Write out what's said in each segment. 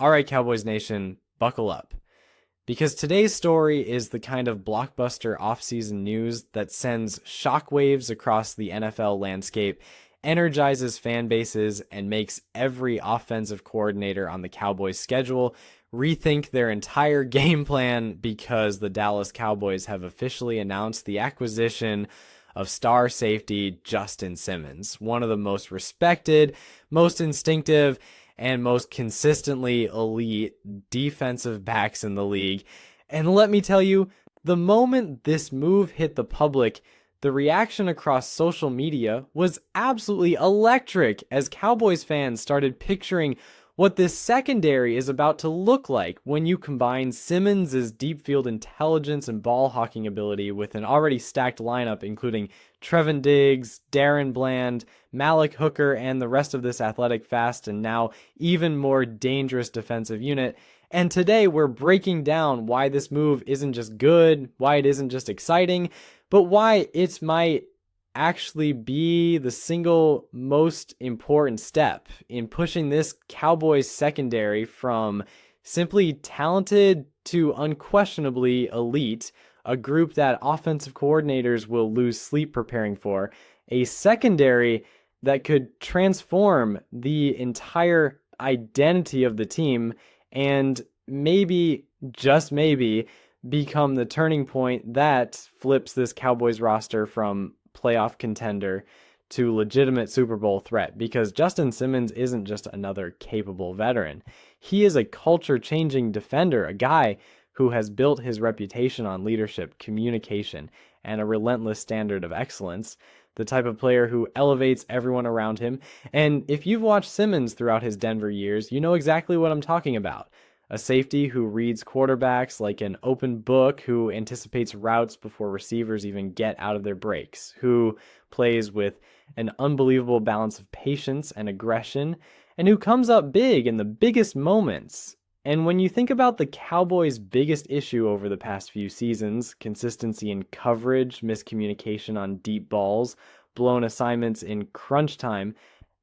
All right, Cowboys Nation, buckle up. Because today's story is the kind of blockbuster offseason news that sends shockwaves across the NFL landscape, energizes fan bases, and makes every offensive coordinator on the Cowboys schedule rethink their entire game plan because the Dallas Cowboys have officially announced the acquisition of star safety Justin Simmons, one of the most respected, most instinctive, and most consistently elite defensive backs in the league. And let me tell you, the moment this move hit the public, the reaction across social media was absolutely electric as Cowboys fans started picturing what this secondary is about to look like when you combine Simmons' deep field intelligence and ball hawking ability with an already stacked lineup including Trevin Diggs, Darren Bland, Malik Hooker, and the rest of this athletic, fast, and now even more dangerous defensive unit. And today we're breaking down why this move isn't just good, why it isn't just exciting, but why it might actually be the single most important step in pushing this Cowboys secondary from simply talented to unquestionably elite, a group that offensive coordinators will lose sleep preparing for, a secondary that could transform the entire identity of the team and maybe, just maybe, become the turning point that flips this Cowboys roster from playoff contender to legitimate Super Bowl threat, because Justin Simmons isn't just another capable veteran. He is a culture-changing defender, a guy who has built his reputation on leadership, communication, and a relentless standard of excellence, the type of player who elevates everyone around him. And if you've watched Simmons throughout his Denver years, you know exactly what I'm talking about. A safety who reads quarterbacks like an open book, who anticipates routes before receivers even get out of their breaks, who plays with an unbelievable balance of patience and aggression, and who comes up big in the biggest moments. And when you think about the Cowboys' biggest issue over the past few seasons, consistency in coverage, miscommunication on deep balls, blown assignments in crunch time,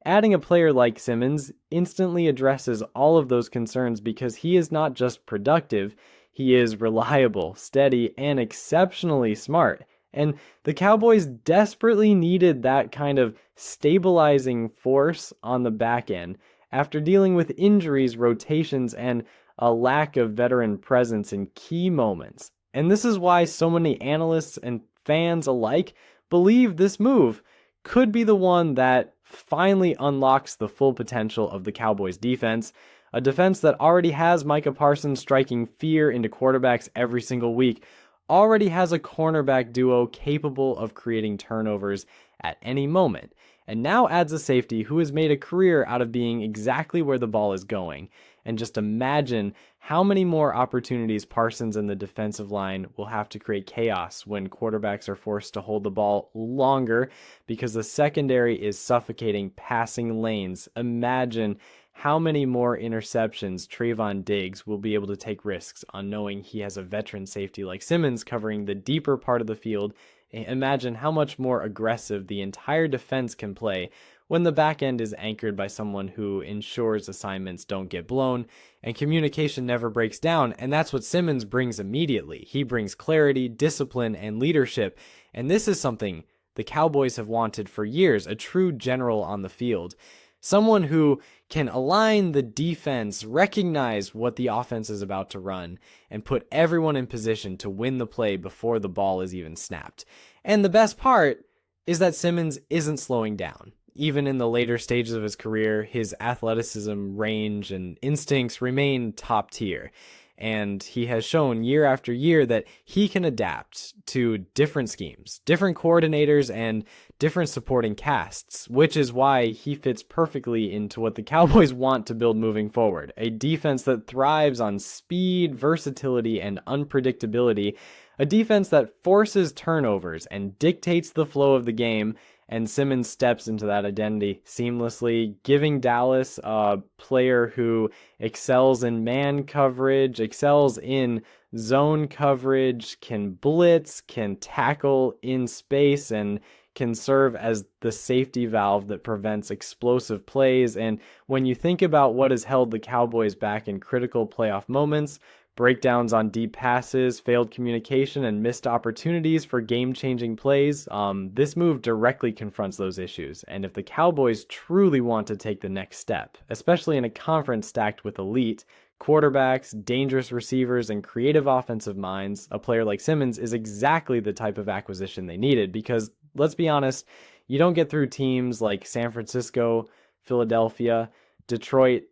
adding a player like Simmons instantly addresses all of those concerns because he is not just productive, he is reliable, steady, and exceptionally smart. And the Cowboys desperately needed that kind of stabilizing force on the back end after dealing with injuries, rotations, and a lack of veteran presence in key moments. And this is why so many analysts and fans alike believe this move could be the one that finally unlocks the full potential of the Cowboys defense, a defense that already has Micah Parsons striking fear into quarterbacks every single week, already has a cornerback duo capable of creating turnovers at any moment, and now adds a safety who has made a career out of being exactly where the ball is going. And just imagine how many more opportunities Parsons and the defensive line will have to create chaos when quarterbacks are forced to hold the ball longer because the secondary is suffocating passing lanes. Imagine how many more interceptions Trevin Diggs will be able to take risks on knowing he has a veteran safety like Simmons covering the deeper part of the field. Imagine how much more aggressive the entire defense can play when the back end is anchored by someone who ensures assignments don't get blown and communication never breaks down. And that's what Simmons brings immediately. He brings clarity, discipline, and leadership. And this is something the Cowboys have wanted for years, a true general on the field. Someone who can align the defense, recognize what the offense is about to run, and put everyone in position to win the play before the ball is even snapped. And the best part is that Simmons isn't slowing down. Even in the later stages of his career, his athleticism, range, and instincts remain top tier. And he has shown year after year that he can adapt to different schemes, different coordinators, and different supporting casts, which is why he fits perfectly into what the Cowboys want to build moving forward. A defense that thrives on speed, versatility, and unpredictability. A defense that forces turnovers and dictates the flow of the game, and Simmons steps into that identity seamlessly, giving Dallas a player who excels in man coverage, excels in zone coverage, can blitz, can tackle in space, and can serve as the safety valve that prevents explosive plays. And when you think about what has held the Cowboys back in critical playoff moments, breakdowns on deep passes, failed communication, and missed opportunities for game-changing plays, this move directly confronts those issues. And if the Cowboys truly want to take the next step, especially in a conference stacked with elite quarterbacks, dangerous receivers, and creative offensive minds, a player like Simmons is exactly the type of acquisition they needed. Because, let's be honest, you don't get through teams like San Francisco, Philadelphia, Detroit,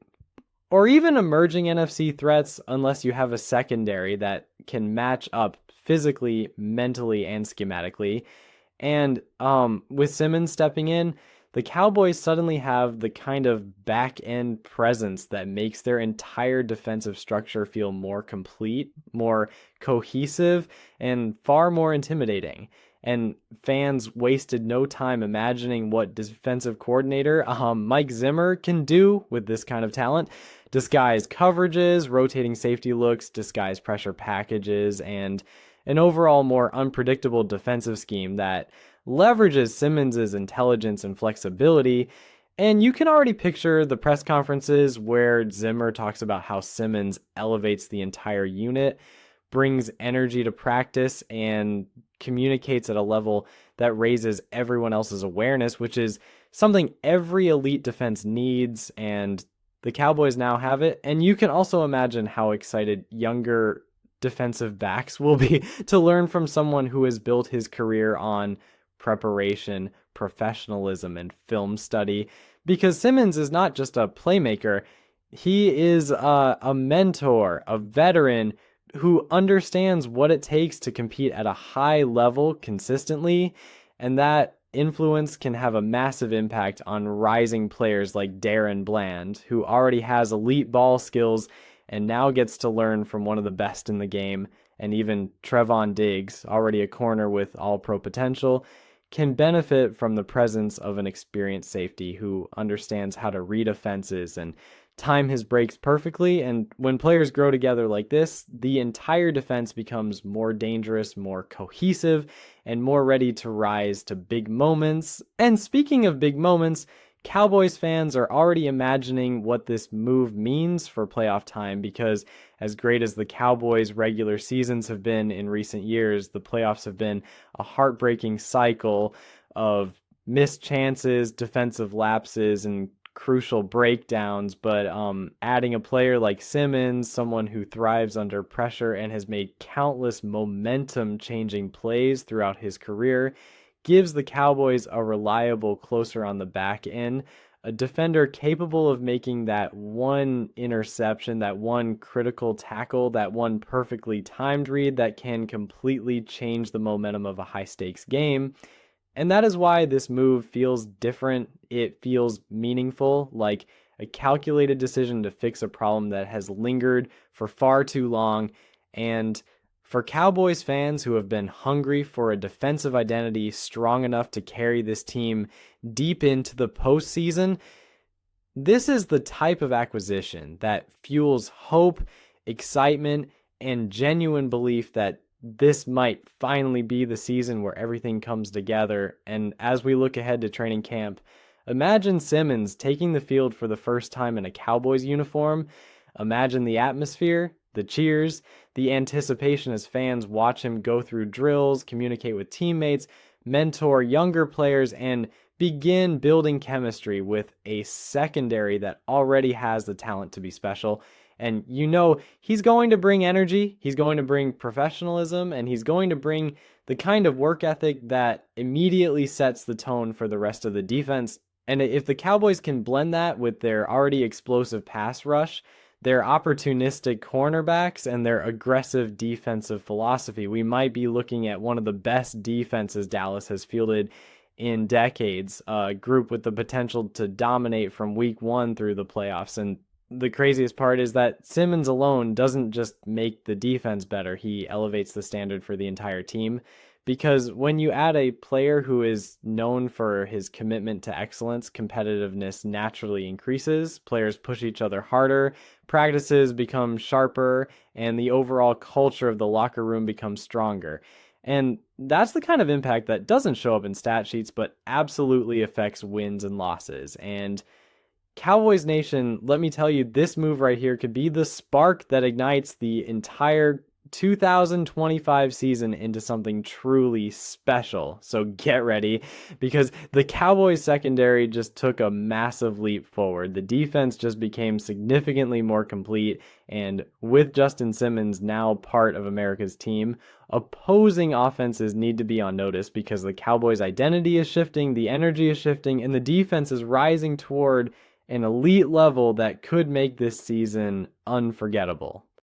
or even emerging NFC threats unless you have a secondary that can match up physically, mentally, and schematically. And with Simmons stepping in, the Cowboys suddenly have the kind of back-end presence that makes their entire defensive structure feel more complete, more cohesive, and far more intimidating. And fans wasted no time imagining what defensive coordinator Mike Zimmer can do with this kind of talent. Disguise coverages, rotating safety looks, disguise pressure packages, and an overall more unpredictable defensive scheme that leverages Simmons' intelligence and flexibility. And you can already picture the press conferences where Zimmer talks about how Simmons elevates the entire unit, brings energy to practice, and communicates at a level that raises everyone else's awareness, which is something every elite defense needs, and the Cowboys now have it. And you can also imagine how excited younger defensive backs will be to learn from someone who has built his career on preparation, professionalism, and film study. Because Simmons is not just a playmaker, he is a mentor, a veteran who understands what it takes to compete at a high level consistently, and that influence can have a massive impact on rising players like Darren Bland, who already has elite ball skills and now gets to learn from one of the best in the game. And even Trevon Diggs, already a corner with all-pro potential, can benefit from the presence of an experienced safety who understands how to read offenses and time his breaks perfectly. And when players grow together like this, the entire defense becomes more dangerous, more cohesive, and more ready to rise to big moments. And speaking of big moments, Cowboys fans are already imagining what this move means for playoff time, because as great as the Cowboys' regular seasons have been in recent years, the playoffs have been a heartbreaking cycle of missed chances, defensive lapses, and crucial breakdowns. But adding a player like Simmons, someone who thrives under pressure and has made countless momentum-changing plays throughout his career, gives the Cowboys a reliable closer on the back end, a defender capable of making that one interception, that one critical tackle, that one perfectly timed read that can completely change the momentum of a high-stakes game. And that is why this move feels different. It feels meaningful, like a calculated decision to fix a problem that has lingered for far too long. And for Cowboys fans who have been hungry for a defensive identity strong enough to carry this team deep into the postseason, this is the type of acquisition that fuels hope, excitement, and genuine belief that this might finally be the season where everything comes together. And as we look ahead to training camp, imagine Simmons taking the field for the first time in a Cowboys uniform. Imagine the atmosphere, the cheers, the anticipation as fans watch him go through drills, communicate with teammates, mentor younger players, and begin building chemistry with a secondary that already has the talent to be special. And you know he's going to bring energy, he's going to bring professionalism, and he's going to bring the kind of work ethic that immediately sets the tone for the rest of the defense. And if the Cowboys can blend that with their already explosive pass rush, their opportunistic cornerbacks, and their aggressive defensive philosophy, we might be looking at one of the best defenses Dallas has fielded in decades, a group with the potential to dominate from week one through the playoffs. And the craziest part is that Simmons alone doesn't just make the defense better, he elevates the standard for the entire team. Because when you add a player who is known for his commitment to excellence, competitiveness naturally increases, players push each other harder, practices become sharper, and the overall culture of the locker room becomes stronger. And that's the kind of impact that doesn't show up in stat sheets, but absolutely affects wins and losses. And Cowboys Nation, let me tell you, this move right here could be the spark that ignites the entire 2025 season into something truly special. So get ready, because the Cowboys secondary just took a massive leap forward. The defense just became significantly more complete, and with Justin Simmons now part of America's team, opposing offenses need to be on notice because the Cowboys' identity is shifting, the energy is shifting, and the defense is rising toward an elite level that could make this season unforgettable.